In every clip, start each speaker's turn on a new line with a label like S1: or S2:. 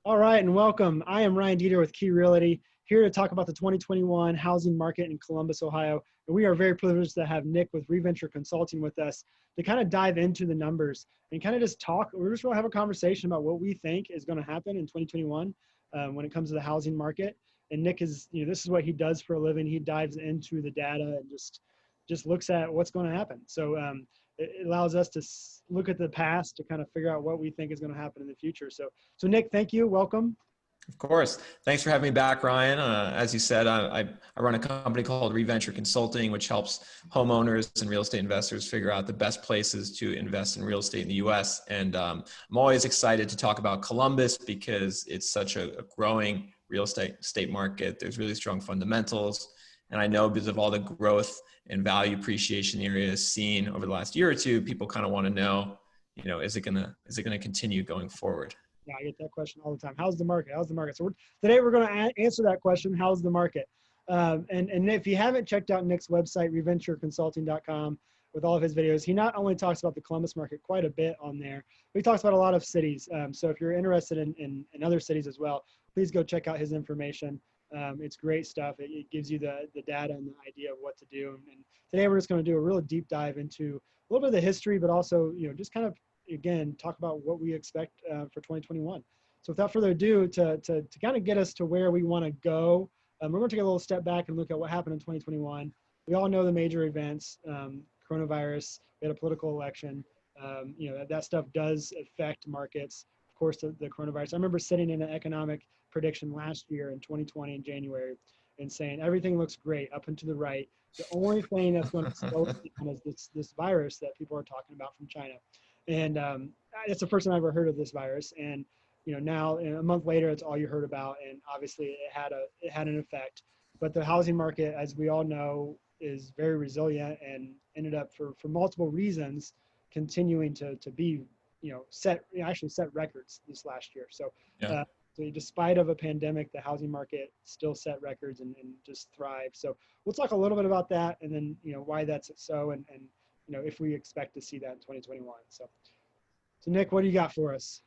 S1: All right, and welcome. I am Ryan Deeter with Key Realty, here to talk about the 2021 housing market in Columbus, Ohio. And we are very privileged to have Nick with Reventure Consulting with us to kind of dive into the numbers and kind of just talk. We're just going to have a conversation about what we think is going to happen in 2021 when it comes to the housing market. And Nick is, this is what he does for a living. He dives into the data and just looks at what's going to happen. So it allows us to look at the past to kind of figure out what we think is going to happen in the future. So Nick, thank you. Welcome.
S2: Of course. Thanks for having me back, Ryan. As you said, I run a company called Reventure Consulting, which helps homeowners and real estate investors figure out the best places to invest in real estate in the U.S. And I'm always excited to talk about Columbus because it's such a growing real estate market. There's really strong fundamentals. And I know because of all the growth and value appreciation the area has seen over the last year or two, people kind of want to know, is it gonna continue going forward?
S1: Yeah, I get that question all the time. How's the market? How's the market? So today we're going to answer that question. How's the market? And if you haven't checked out Nick's website, reventureconsulting.com, with all of his videos, he not only talks about the Columbus market quite a bit on there, but he talks about a lot of cities. So if you're interested in other cities as well, please go check out his information. It's great stuff. It gives you the data and the idea of what to do. And today we're just going to do a real deep dive into a little bit of the history, but also, just kind of, again, talk about what we expect for 2021. So without further ado, to kind of get us to where we want to go, we're going to take a little step back and look at what happened in 2021. We all know the major events, coronavirus, we had a political election. That stuff does affect markets. Of course, the coronavirus. I remember sitting in an economic prediction last year in 2020 in January and saying everything looks great up and to the right. The only thing that's going to slow it down is this virus that people are talking about from China. And it's the first time I've ever heard of this virus. And now a month later, it's all you heard about. And obviously, it had an effect. But the housing market, as we all know, is very resilient and ended up for multiple reasons continuing to be set records this last year. So,
S2: Yeah.
S1: So despite of a pandemic, the housing market still set records and just thrived. So we'll talk a little bit about that, and then why that's so, and if we expect to see that in 2021. So Nick, what do you got for us?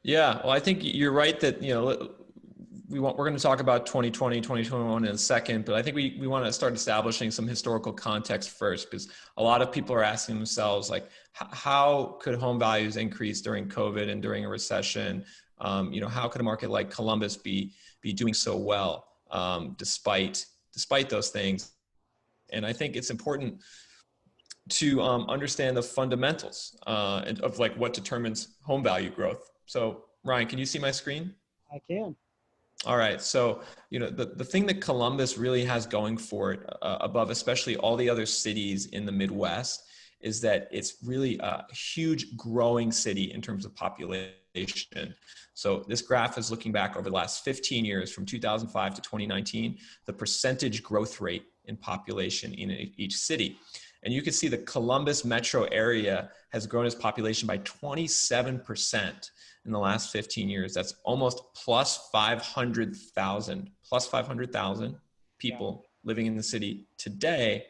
S2: Yeah, well, I think you're right that, we're going to talk about 2020, 2021 in a second, but I think we want to start establishing some historical context first, because a lot of people are asking themselves, like, how could home values increase during COVID and during a recession? How could a market like Columbus be doing so well despite those things? And I think it's important to understand the fundamentals of like what determines home value growth. So Ryan, can you see my screen?
S1: I can.
S2: All right. So, the thing that Columbus really has going for it above, especially all the other cities in the Midwest, is that it's really a huge growing city in terms of population. So this graph is looking back over the last 15 years from 2005 to 2019, the percentage growth rate in population in each city. And you can see the Columbus metro area has grown its population by 27% in the last 15 years. That's almost plus 500,000 people living in the city today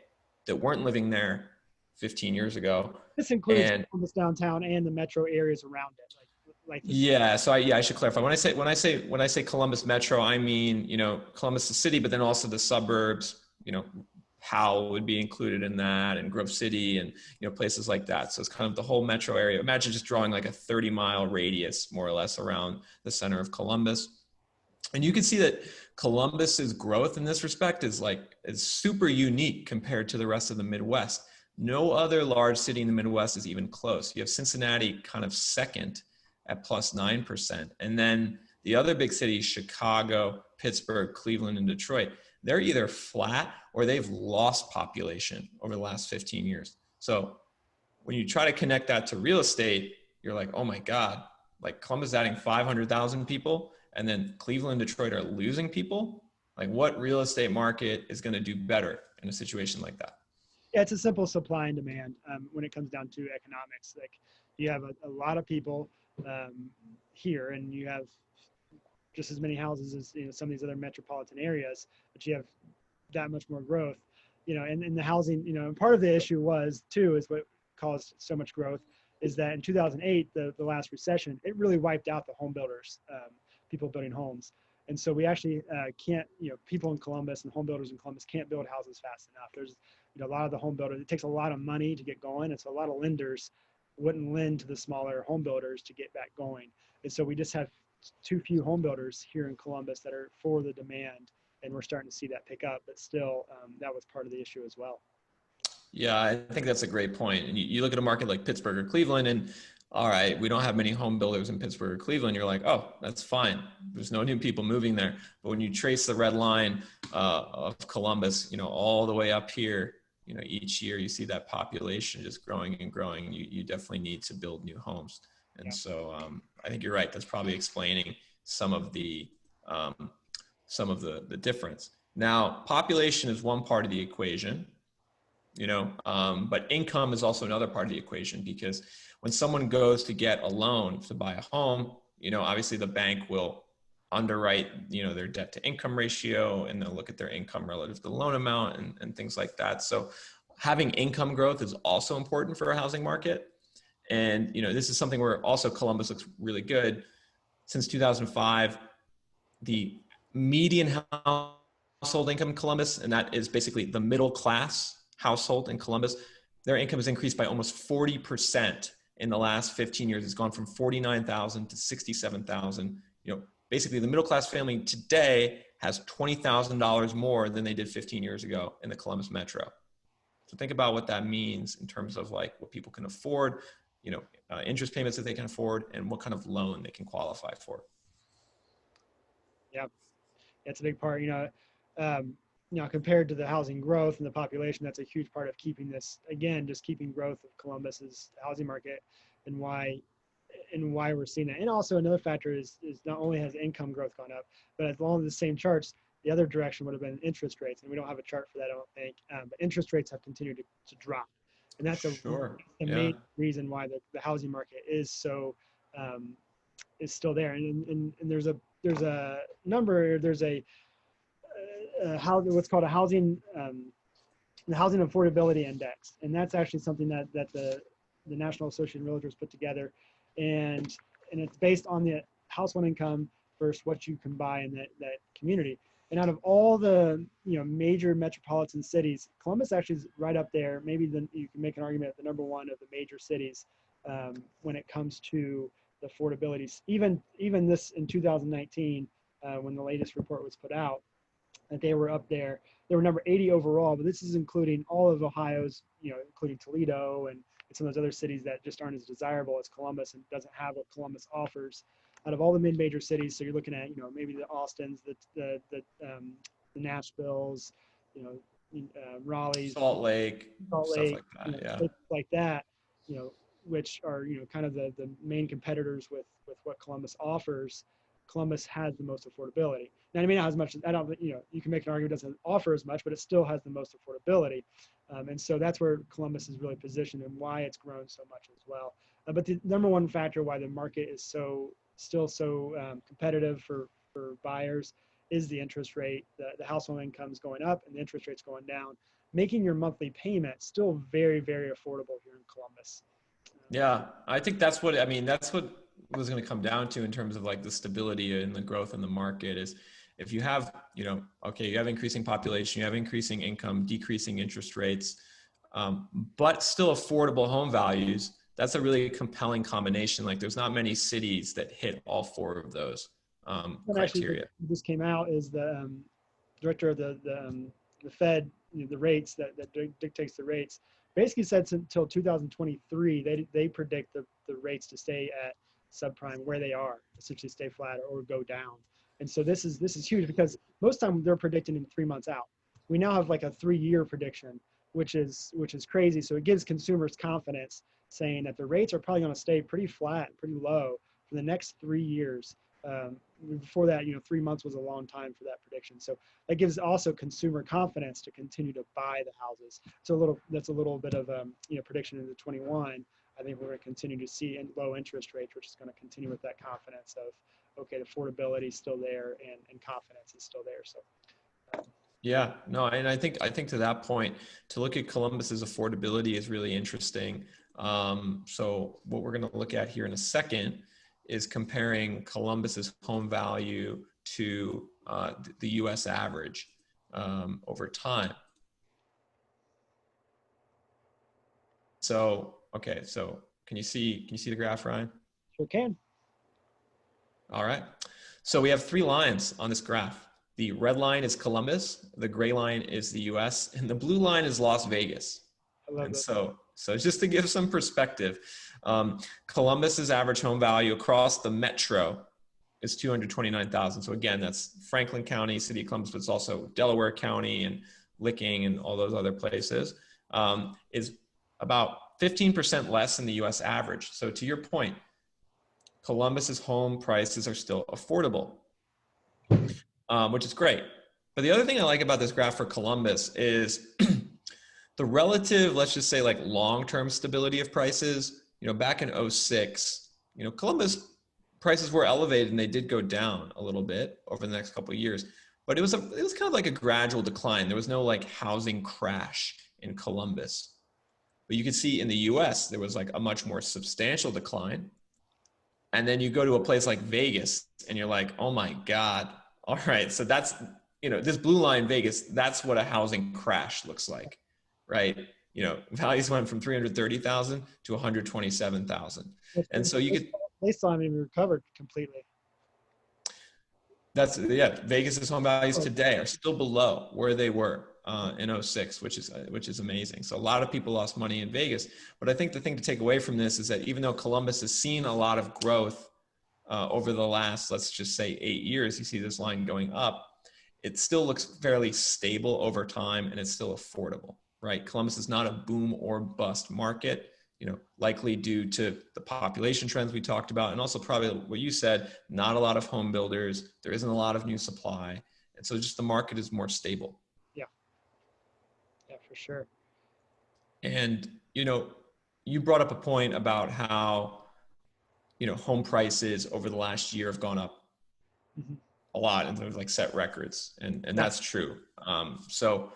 S2: that weren't living there 15 years ago.
S1: This includes Columbus downtown and the metro areas around it.
S2: Yeah. So I should clarify. When I say Columbus metro, I mean, Columbus the city, but then also the suburbs, Howell would be included in that, and Grove City, and places like that. So it's kind of the whole metro area. Imagine just drawing like a 30-mile radius, more or less, around the center of Columbus. And you can see that Columbus's growth in this respect is super unique compared to the rest of the Midwest. No other large city in the Midwest is even close. You have Cincinnati kind of second at plus 9%. And then the other big cities, Chicago, Pittsburgh, Cleveland, and Detroit, they're either flat or they've lost population over the last 15 years. So when you try to connect that to real estate, you're like, oh my God, like Columbus is adding 500,000 people and then Cleveland and Detroit are losing people. Like, what real estate market is going to do better in a situation like that?
S1: Yeah, it's a simple supply and demand when it comes down to economics. Like, you have a lot of people here, and you have just as many houses as some of these other metropolitan areas, but you have that much more growth. And the housing, and part of the issue was too, is what caused so much growth is that in 2008, the last recession, it really wiped out the home builders, people building homes. And so we actually can't, people in Columbus and home builders in Columbus can't build houses fast enough. There's, a lot of the home builders, it takes a lot of money to get going. And so a lot of lenders wouldn't lend to the smaller home builders to get back going. And so we just have too few home builders here in Columbus that are for the demand. And we're starting to see that pick up, but still that was part of the issue as well.
S2: Yeah, I think that's a great point. And you look at a market like Pittsburgh or Cleveland, and all right, we don't have many home builders in Pittsburgh or Cleveland. You're like, oh, that's fine. There's no new people moving there. But when you trace the red line of Columbus, all the way up here, each year you see that population just growing and growing. You definitely need to build new homes. And so I think you're right. That's probably explaining some of the difference. Now, population is one part of the equation. But income is also another part of the equation, because when someone goes to get a loan to buy a home, obviously the bank will underwrite, their debt to income ratio, and they'll look at their income relative to the loan amount and things like that. So having income growth is also important for a housing market. And, this is something where also Columbus looks really good. Since 2005, the median household income in Columbus, and that is basically the middle class household in Columbus, their income has increased by almost 40% in the last 15 years. It's gone from 49,000 to 67,000. Basically the middle class family today has $20,000 more than they did 15 years ago in the Columbus metro. So think about what that means in terms of like what people can afford, interest payments that they can afford, and what kind of loan they can qualify for.
S1: Yeah, that's a big part. Compared to the housing growth and the population, that's a huge part of keeping this, again, just keeping growth of Columbus's housing market, and why we're seeing that. And also another factor is not only has income growth gone up, but along the same charts, the other direction would have been interest rates. And we don't have a chart for that, I don't think. But interest rates have continued to drop. And that's the main reason why the housing market is so, is still there. And there's a number, there's what's called a housing, the housing affordability index, and that's actually something that the National Association of Realtors put together, and it's based on the household income versus what you can buy in that community. And out of all the major metropolitan cities, Columbus actually is right up there. Maybe you can make an argument at the number one of the major cities when it comes to the affordability. Even this in 2019, when the latest report was put out, that they were up there. They were number 80 overall, but this is including all of Ohio's, including Toledo and some of those other cities that just aren't as desirable as Columbus and doesn't have what Columbus offers. Out of all the mid-major cities, so you're looking at, maybe the Austins, the Nashvilles, Raleighs,
S2: Salt Lake,
S1: stuff
S2: like that,
S1: places like that, which are kind of the main competitors with what Columbus offers. Columbus has the most affordability. Now, it may not have as much. I don't. You can make an argument it doesn't offer as much, but it still has the most affordability, and so that's where Columbus is really positioned and why it's grown so much as well. But the number one factor why the market is still so competitive for buyers is the interest rate. The household income's going up and the interest rate's going down, making your monthly payment still very, very affordable here in Columbus.
S2: Yeah, I think that's what it was going to come down to in terms of like the stability and the growth in the market is if you have, you have increasing population, you have increasing income, decreasing interest rates, but still affordable home values. That's a really compelling combination. Like there's not many cities that hit all four of those criteria.
S1: This came out is the director of the Fed, the rates that dictates the rates, basically said until 2023, they predict the rates to stay at subprime where they are, essentially stay flat or go down. And so this is huge because most time they're predicting in 3 months out. We now have like a 3-year prediction, which is crazy. So it gives consumers confidence saying that the rates are probably going to stay pretty flat, pretty low for the next 3 years. Before that, 3 months was a long time for that prediction. So that gives also consumer confidence to continue to buy the houses. So that's a little bit of prediction into 21. I think we're going to continue to see low interest rates, which is going to continue with that confidence of, okay, the affordability is still there and confidence is still there. So
S2: Yeah, no, and I think to that point, to look at Columbus's affordability is really interesting. So what we're going to look at here in a second is comparing Columbus's home value to the U.S. average over time. So okay, so can you see the graph, Ryan?
S1: Sure can.
S2: All right. So we have three lines on this graph. The red line is Columbus, the gray line is the US, and the blue line is Las Vegas.
S1: I love
S2: And
S1: that.
S2: so just to give some perspective, Columbus's average home value across the metro is 229,000. So again, that's Franklin County, City of Columbus, but it's also Delaware County and Licking and all those other places, is about 15% less than the US average. So to your point, Columbus's home prices are still affordable, which is great. But the other thing I like about this graph for Columbus is the relative, let's just say like long-term stability of prices. Back in '06, Columbus prices were elevated and they did go down a little bit over the next couple of years, but it was kind of like a gradual decline. There was no like housing crash in Columbus, but you could see in the US, there was like a much more substantial decline. And then you go to a place like Vegas and you're like, oh my God. All right. So that's, this blue line Vegas, that's what a housing crash looks like, right? Values went from 330,000 to 127,000. And so you could,
S1: They still haven't even recovered completely.
S2: Vegas's home values today are still below where they were in '06, which is amazing. So a lot of people lost money in Vegas, but I think the thing to take away from this is that even though Columbus has seen a lot of growth over the last, let's just say 8 years, you see this line going up, it still looks fairly stable over time and it's still affordable, right? Columbus is not a boom or bust market. Likely due to the population trends we talked about, and also probably what you said, not a lot of home builders, there isn't a lot of new supply. And so just the market is more stable.
S1: Yeah, for sure.
S2: And, you brought up a point about how, home prices over the last year have gone up a lot and there's like set records. And that's true. So,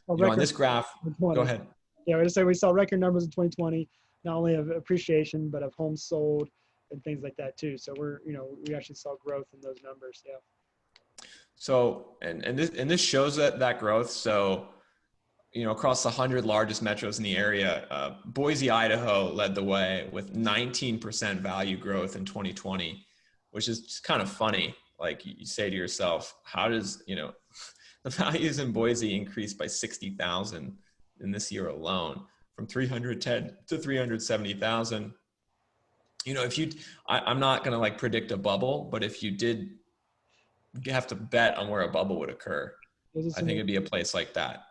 S2: on this graph, go ahead.
S1: Yeah, we just say we saw record numbers in 2020, not only of appreciation, but of homes sold and things like that too. So we actually saw growth in those numbers. Yeah.
S2: So, and this shows that growth. So, across the 100 largest metros in the area, Boise, Idaho led the way with 19% value growth in 2020, which is just kind of funny. Like you say to yourself, how does, the values in Boise increase by 60,000 in this year alone, from 310 to 370,000. I'm not going to like predict a bubble, but if you did have to bet on where a bubble would occur, I think it'd be a place like that.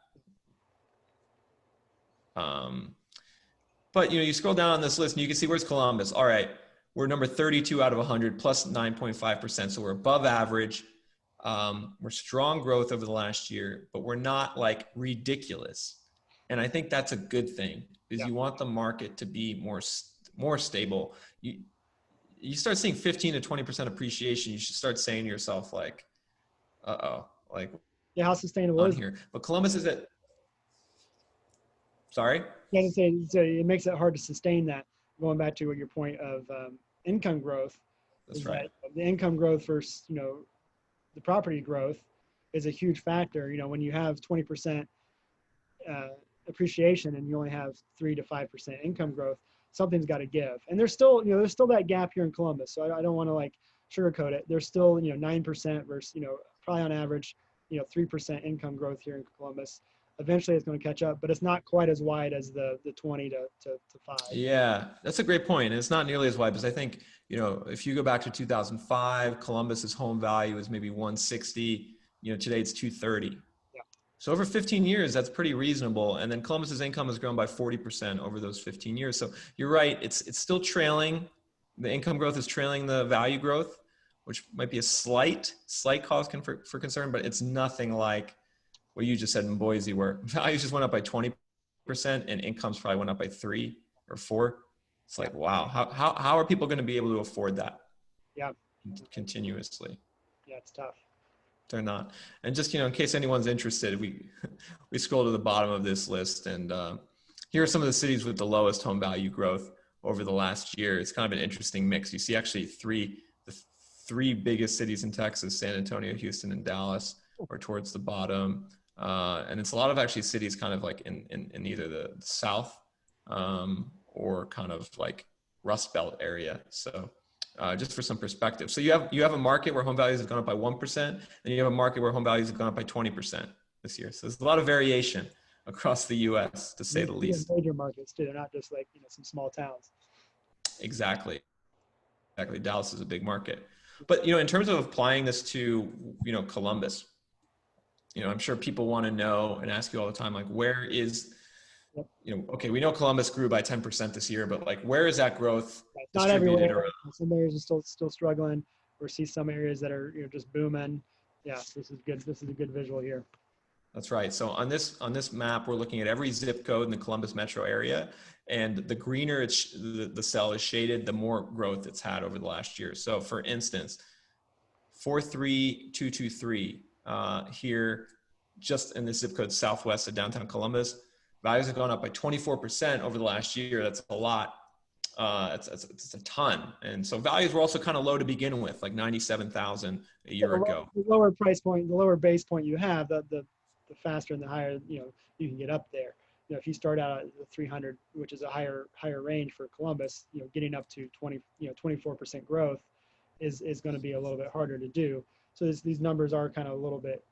S2: But you scroll down on this list and you can see where's Columbus. All right, we're number 32 out of 100, plus 9.5%. So we're above average. We're strong growth over the last year, but we're not like ridiculous. And I think that's a good thing because you want the market to be more stable. You start seeing 15 to 20% appreciation, you should start saying to yourself like, like
S1: how sustainable is
S2: here? But Columbus is at, sorry?
S1: Yeah, so it makes it hard to sustain that. Going back to your point of income growth.
S2: That's right.
S1: The income growth versus, the property growth is a huge factor. When you have 20% appreciation and you only have 3 to 5% income growth, something's got to give. And there's still that gap here in Columbus. So I don't want to like sugarcoat it. There's still 9% versus probably on average 3% income growth here in Columbus. Eventually it's going to catch up, but it's not quite as wide as the 20 to 5.
S2: Yeah, that's a great point. And it's not nearly as wide because I think, if you go back to 2005, Columbus's home value is maybe 160, today it's 230. So over 15 years, that's pretty reasonable. And then Columbus's income has grown by 40% over those 15 years. So you're right. It's still trailing. The income growth is trailing the value growth, which might be a slight cause for concern, but it's nothing like what you just said in Boise, where values just went up by 20% and incomes probably went up by 3 or 4. It's like, wow, how are people going to be able to afford that?
S1: Yeah.
S2: Continuously?
S1: Yeah, it's tough.
S2: They're not. And just, in case anyone's interested, we scroll to the bottom of this list, and here are some of the cities with the lowest home value growth over the last year. It's kind of an interesting mix. You see actually the three biggest cities in Texas, San Antonio, Houston, and Dallas, are towards the bottom. And it's a lot of actually cities kind of like in either the South or kind of like Rust Belt area. So just for some perspective. So you have a market where home values have gone up by 1%, and you have a market where home values have gone up by 20% this year. So there's a lot of variation across the U.S., to say the least.
S1: Major markets too. They're not just like some small towns.
S2: Exactly. Dallas is a big market. But in terms of applying this to Columbus, I'm sure people want to know and ask you all the time, like, where is okay, we know Columbus grew by 10% this year, but like, where is that growth
S1: not
S2: distributed
S1: everywhere.
S2: around?
S1: Some areas are still struggling. We see some areas that are just booming. Yeah, this is good. This is a good visual here.
S2: That's right. So on this map, we're looking at every zip code in the Columbus metro area, and the greener the cell is shaded, the more growth it's had over the last year. So for instance, 43223 here, just in the zip code southwest of downtown Columbus, values have gone up by 24% over the last year. That's a lot. It's a ton. And so values were also kind of low to begin with, like 97,000 a year ago.
S1: The lower price point, the lower base point you have, the faster and the higher you can get up there. If you start out at the 300, which is a higher range for Columbus, getting up to 24% growth is going to be a little bit harder to do. So these numbers are kind of a little bit,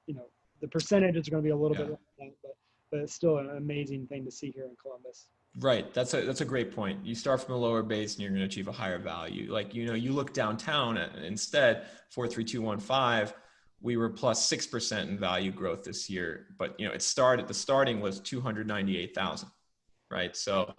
S1: the percentage is going to be a little bit less than that, but it's still an amazing thing to see here in Columbus.
S2: Right. That's a great point. You start from a lower base and you're going to achieve a higher value. Like, you look downtown instead, 43215, we were plus 6% in value growth this year, but the starting was 298,000, right? So,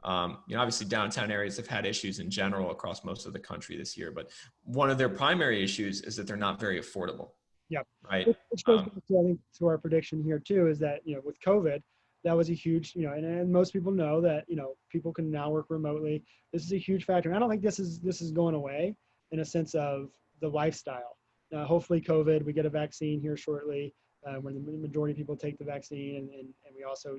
S2: obviously downtown areas have had issues in general across most of the country this year, but one of their primary issues is that they're not very affordable.
S1: Yeah.
S2: Right.
S1: Which goes back to, I think, to our prediction here too, is that, with COVID, that was a huge, and most people know that, people can now work remotely. This is a huge factor. And I don't think this is going away in a sense of the lifestyle. Hopefully COVID, we get a vaccine here shortly, where the majority of people take the vaccine, and we also,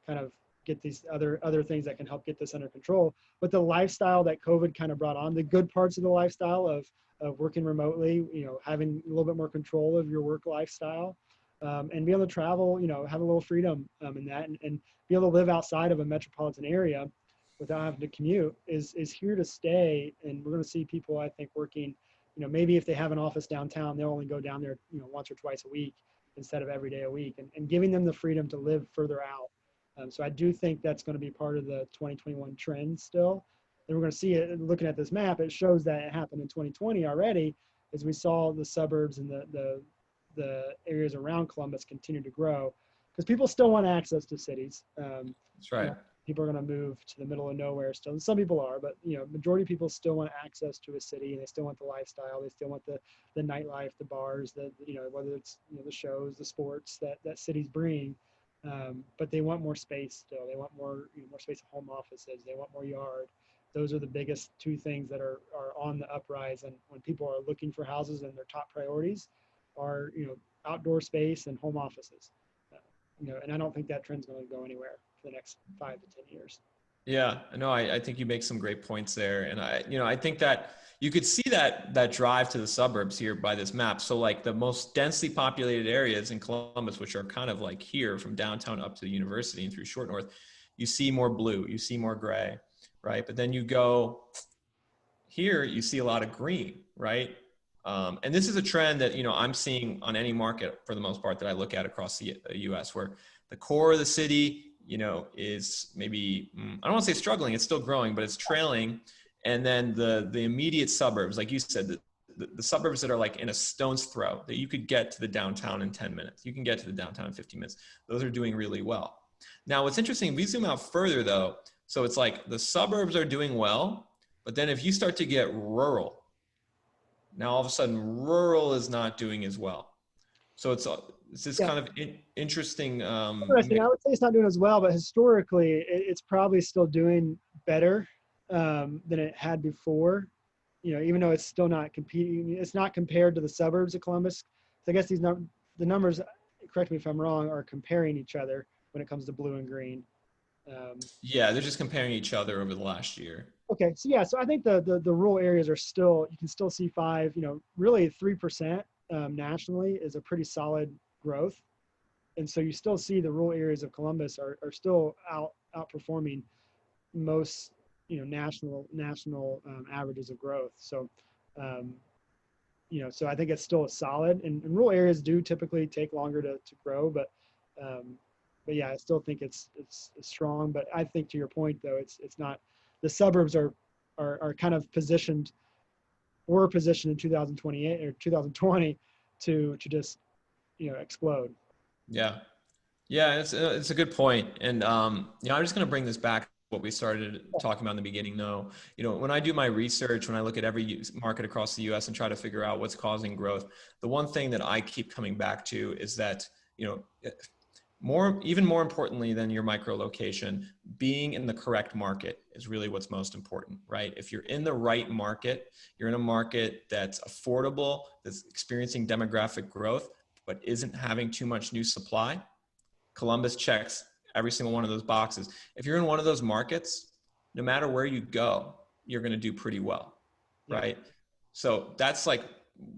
S1: kind of get these other things that can help get this under control. But the lifestyle that COVID kind of brought on, the good parts of the lifestyle of working remotely, having a little bit more control of your work lifestyle, and be able to travel, have a little freedom in that, and be able to live outside of a metropolitan area without having to commute is here to stay. And we're going to see people, I think, working, maybe if they have an office downtown, they'll only go down there, once or twice a week instead of every day a week, and giving them the freedom to live further out. So I do think that's going to be part of the 2021 trend still. And we're going to see it, looking at this map, it shows that it happened in 2020 already, as we saw the suburbs and the areas around Columbus continue to grow, because people still want access to cities.
S2: That's right.
S1: People are going to move to the middle of nowhere still. And some people are, but majority of people still want access to a city, and they still want the lifestyle. They still want the nightlife, the bars, whether it's the shows, the sports that cities bring. But they want more space still. They want more more space at home offices. They want more yard. Those are the biggest two things that are on the uprise. And when people are looking for houses, and their top priorities are outdoor space and home offices. And I don't think that trend's going to go anywhere for the next 5 to 10 years.
S2: Yeah, no, I think you make some great points there. And I think that you could see that drive to the suburbs here by this map. So like the most densely populated areas in Columbus, which are kind of like here from downtown up to the university and through Short North, you see more blue, you see more gray, right? But then you go here, you see a lot of green, right? And this is a trend that, I'm seeing on any market for the most part that I look at across the US, where the core of the city, is maybe, I don't want to say struggling, it's still growing, but it's trailing. And then the immediate suburbs, like you said, the suburbs that are like in a stone's throw, that you could get to the downtown in 10 minutes. You can get to the downtown in 15 minutes. Those are doing really well. Now, what's interesting, if we zoom out further though, so it's like the suburbs are doing well, but then if you start to get rural, now all of a sudden rural is not doing as well. So it's this kind of interesting.
S1: Interesting. I would say it's not doing as well, but historically it's probably still doing better than it had before. Even though it's still not competing, it's not compared to the suburbs of Columbus. So I guess the numbers, correct me if I'm wrong, are comparing each other when it comes to blue and green.
S2: Yeah, they're just comparing each other over the last year.
S1: Okay, so yeah, so I think the rural areas are still, you can still see really 3% nationally is a pretty solid growth. And so you still see the rural areas of Columbus are still outperforming most, national averages of growth. So, um, so I think it's still a solid, and rural areas do typically take longer to grow, um, but yeah, I still think it's strong. But I think to your point though, it's not, the suburbs are kind of were positioned in 2028 or 2020 to just, explode.
S2: Yeah. Yeah, it's a good point. And I'm just going to bring this back to what we started talking about in the beginning, though. When I do my research, when I look at every market across the U.S. and try to figure out what's causing growth, the one thing that I keep coming back to is that, even more importantly than your micro location, being in the correct market is really what's most important, right? If you're in the right market, you're in a market that's affordable, that's experiencing demographic growth, but isn't having too much new supply. Columbus checks every single one of those boxes. If you're in one of those markets, no matter where you go, you're going to do pretty well,
S1: Yeah.
S2: right? So that's like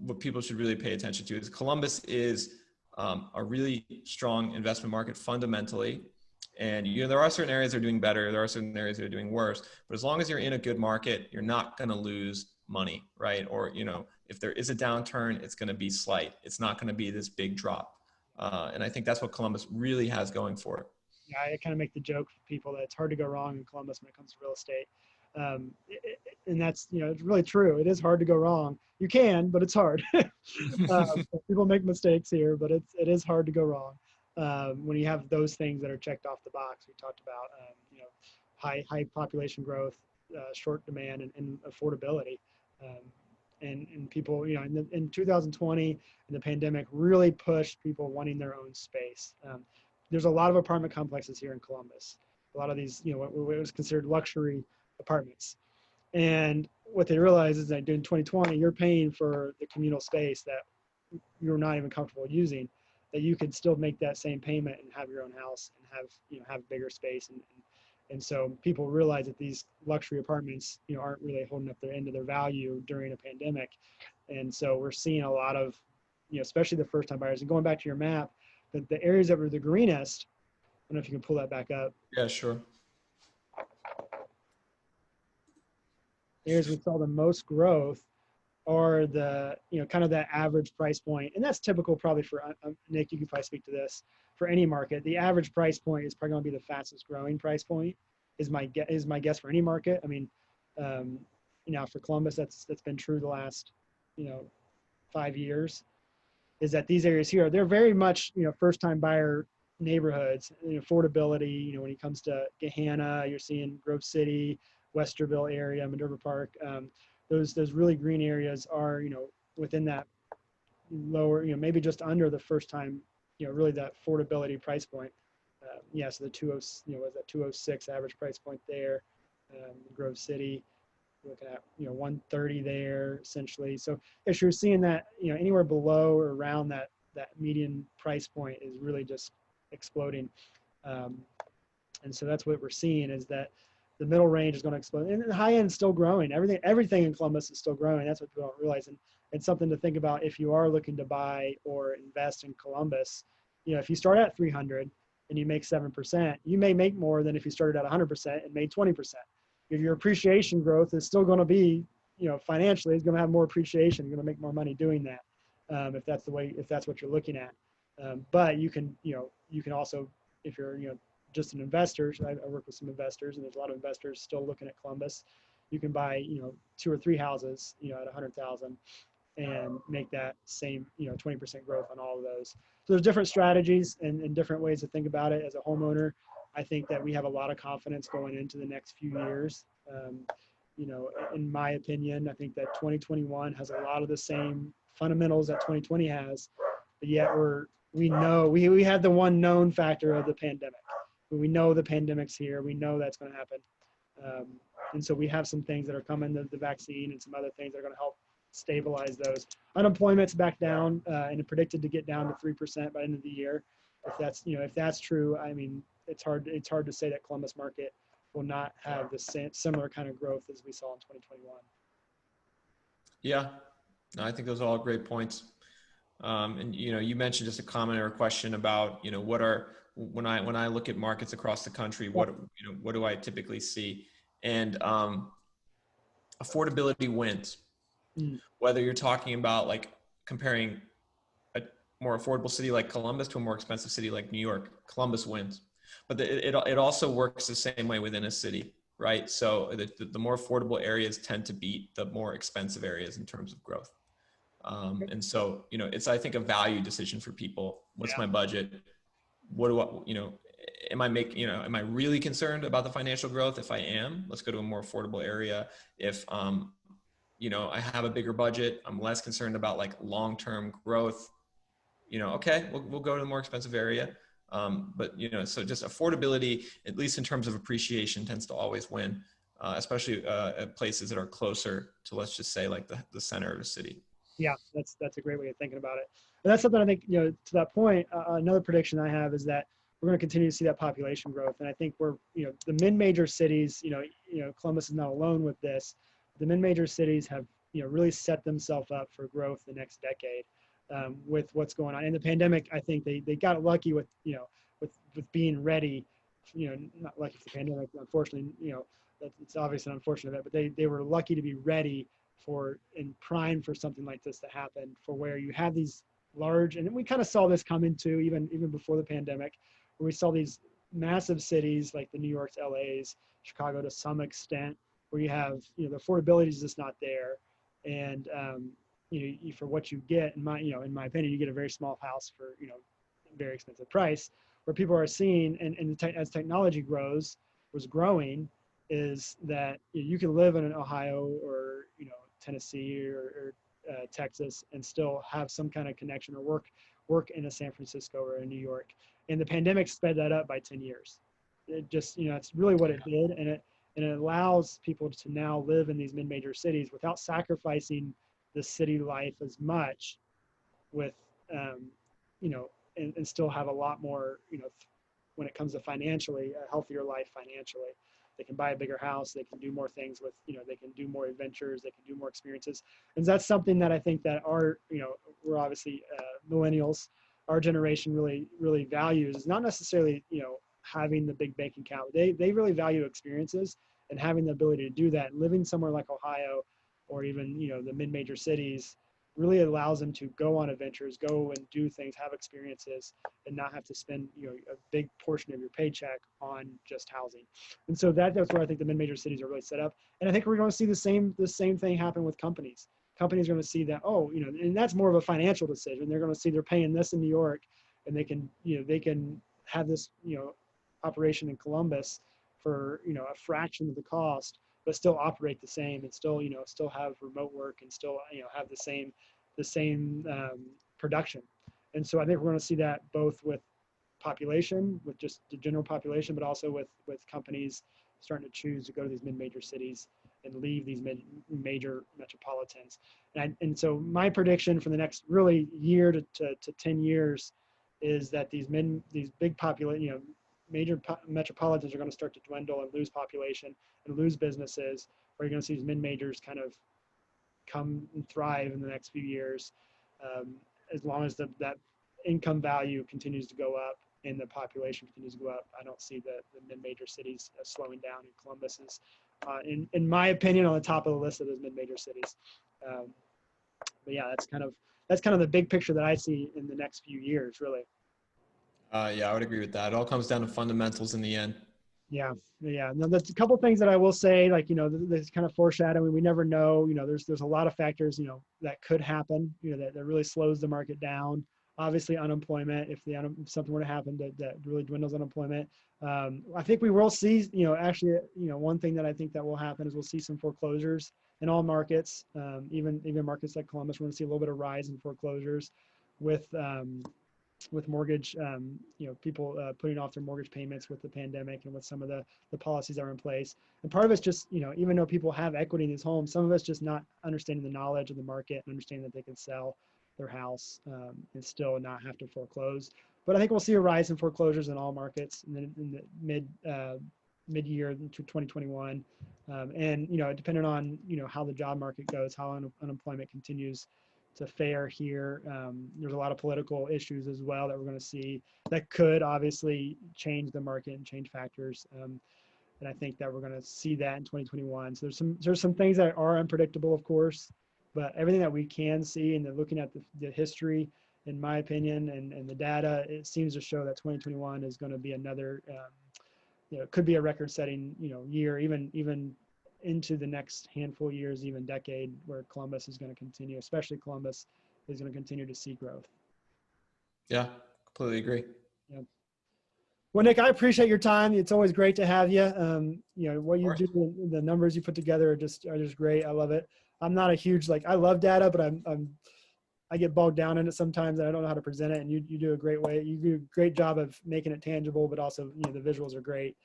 S2: what people should really pay attention to is Columbus is a really strong investment market fundamentally. And there are certain areas that are doing better. There are certain areas that are doing worse. But as long as you're in a good market, you're not going to lose money, right? Or, if there is a downturn, it's going to be slight. It's not going to be this big drop. And I think that's what Columbus really has going for it.
S1: Yeah, I kind of make the joke for people that it's hard to go wrong in Columbus when it comes to real estate. And that's, it's really true. It is hard to go wrong. You can, but it's hard. People make mistakes here, but it is hard to go wrong when you have those things that are checked off the box. We talked about, high population growth, short demand, and affordability. Um, and people, in 2020, and the pandemic really pushed people wanting their own space. There's a lot of apartment complexes here in Columbus. A lot of these, what was considered luxury apartments. And what they realize is that in 2020, you're paying for the communal space that you're not even comfortable using, that you could still make that same payment and have your own house and have bigger space. And so people realize that these luxury apartments, aren't really holding up their end of their value during a pandemic. And so we're seeing a lot of, especially the first time buyers. And going back to your map, the areas that were the greenest, I don't know if you can pull that back up.
S2: Yeah, sure.
S1: Areas we saw the most growth are the, kind of that average price point. And that's typical probably for, Nick, you can probably speak to this, for any market. The average price point is probably going to be the fastest growing price point, is my guess for any market. I mean, for Columbus, that's been true the last, 5 years, is that these areas here, they're very much, first time buyer neighborhoods, affordability, when it comes to Gahanna, you're seeing Grove City, Westerville area, Minerva Park. Those really green areas are, within that lower, maybe just under the first time, really that affordability price point. So the 20, was that 206 average price point there. Grove City, looking at 130 there essentially. So if you're seeing that, anywhere below or around that median price point is really just exploding. And so that's what we're seeing, is that the middle range is going to explode, and the high end is still growing. Everything in Columbus is still growing. That's what people don't realize, and it's something to think about if you are looking to buy or invest in Columbus. If you start at 300 and you make 7%, you may make more than if you started at 100% and made 20%. If your appreciation growth is still going to be, financially, it's going to have more appreciation. You're going to make more money doing that, if that's what you're looking at. But you can also, if you're, just an investor, I work with some investors, and there's a lot of investors still looking at Columbus. You can buy, 2 or 3 houses, at 100,000 and make that same, 20% growth on all of those. So there's different strategies and different ways to think about it. As a homeowner, I think that we have a lot of confidence going into the next few years. In my opinion, I think that 2021 has a lot of the same fundamentals that 2020 has, but yet we know we had the one known factor of the pandemic. We know the pandemic's here. We know that's going to happen. And so we have some things that are coming, the vaccine and some other things that are going to help stabilize those. Unemployment's back down and predicted to get down to 3% by the end of the year. If that's true, I mean, it's hard to say that Columbus market will not have the similar kind of growth as we saw in 2021.
S2: Yeah, no, I think those are all great points. And you mentioned just a comment or a question about when I look at markets across the country, what do I typically see? And affordability wins.
S1: Mm.
S2: Whether you're talking about like comparing a more affordable city like Columbus to a more expensive city like New York, Columbus wins. But it also works the same way within a city, right? So the more affordable areas tend to beat the more expensive areas in terms of growth. And so, it's, I think, a value decision for people. What's my budget? What do I, am I really concerned about the financial growth? If I am, let's go to a more affordable area. If, I have a bigger budget, I'm less concerned about like long-term growth, okay, we'll go to the more expensive area. But, so just affordability, at least in terms of appreciation, tends to always win, especially at places that are closer to, let's just say, like the center of the city.
S1: Yeah, that's a great way of thinking about it. And that's something I think, to that point, another prediction I have is that we're going to continue to see that population growth. And I think the mid-major cities, Columbus is not alone with this. The mid-major cities have, really set themselves up for growth the next decade with what's going on. In the pandemic, I think they got lucky with being ready, not lucky for the pandemic, unfortunately, it's obviously an unfortunate event, but they were lucky to be ready and primed for something like this to happen, for where you have these large, and we kind of saw this coming too, even before the pandemic, where we saw these massive cities like the New York's, LA's, Chicago to some extent, where you have, the affordability is just not there. And, for what you get, in my opinion, you get a very small house for, very expensive price, where people are seeing, and as technology was growing, is that you can live in Ohio or, Tennessee or Texas and still have some kind of connection or work in a San Francisco or in New York. And the pandemic sped that up by 10 years. It just, it's really what it did. And it allows people to now live in these mid-major cities without sacrificing the city life as much with, and still have a lot more, when it comes to financially, a healthier life financially. They can buy a bigger house. They can do more things with, they can do more adventures. They can do more experiences. And that's something that I think that we're obviously millennials, our generation really, really values, is not necessarily, having the big bank account. They really value experiences and having the ability to do that. Living somewhere like Ohio or even, the mid-major cities really allows them to go on adventures, go and do things, have experiences, and not have to spend, a big portion of your paycheck on just housing. And so that's where I think the mid-major cities are really set up. And I think we're going to see the same thing happen with companies. Companies are going to see that, and that's more of a financial decision. They're going to see they're paying this in New York, and they can have this, operation in Columbus for, a fraction of the cost, but still operate the same and still, still have remote work and still, have the same production. And so I think we're going to see that both with population, with just the general population, but also with companies starting to choose to go to these mid-major cities and leave these major metropolitans. And so my prediction for the next really year to 10 years is that these big major metropolitans are going to start to dwindle and lose population and lose businesses, where you're going to see these mid-majors kind of come and thrive in the next few years, as long as that income value continues to go up and the population continues to go up. I don't see the mid-major cities slowing down, and Columbus is, in my opinion, on the top of the list of those mid-major cities. But yeah, that's kind of the big picture that I see in the next few years, really.
S2: Yeah, I would agree with that. It all comes down to fundamentals in the end.
S1: Yeah. Now, there's a couple of things that I will say, like, this kind of foreshadowing. We never know. There's a lot of factors, that could happen. That really slows the market down. Obviously, unemployment. If something were to happen that really dwindles unemployment, I think we will see. Actually, one thing that I think that will happen is we'll see some foreclosures in all markets. Even markets like Columbus, we're going to see a little bit of rise in foreclosures with with mortgage, people putting off their mortgage payments with the pandemic and with some of the policies that are in place. And part of it's just, even though people have equity in these homes, some of it's just not understanding the knowledge of the market and understanding that they can sell their house and still not have to foreclose. But I think we'll see a rise in foreclosures in all markets in the mid-year into 2021. And, depending on, how the job market goes, how unemployment continues to fare here. There's a lot of political issues as well that we're going to see that could obviously change the market and change factors. And I think that we're going to see that in 2021. So there's some things that are unpredictable, of course, but everything that we can see and looking at the history, in my opinion, and the data, it seems to show that 2021 is going to be another, could be a record-setting, year, even into the next handful of years, even decade, where Columbus is going to continue, especially Columbus is going to continue to see growth.
S2: Yeah, completely agree.
S1: Yeah. Well, Nick, I appreciate your time. It's always great to have you. What you do, the numbers you put together are just great. I love it. I'm not a huge, I love data, but I get bogged down in it sometimes and I don't know how to present it. And you do a great way. You do a great job of making it tangible, but also, the visuals are great.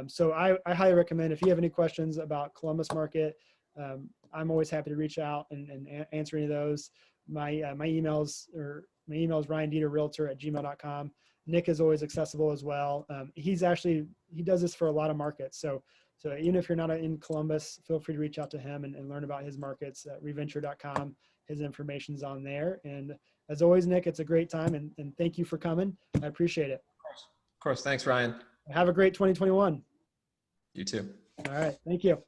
S1: So I highly recommend, if you have any questions about Columbus market, I'm always happy to reach out and answer any of those. My email is ryan.deeterrealtor@gmail.com. Nick is always accessible as well. He does this for a lot of markets. So even if you're not in Columbus, feel free to reach out to him and learn about his markets at reventure.com. His information's on there. And as always, Nick, it's a great time. And thank you for coming. I appreciate it.
S2: Of course. Thanks, Ryan.
S1: Have a great 2021.
S2: You too.
S1: All right. Thank you.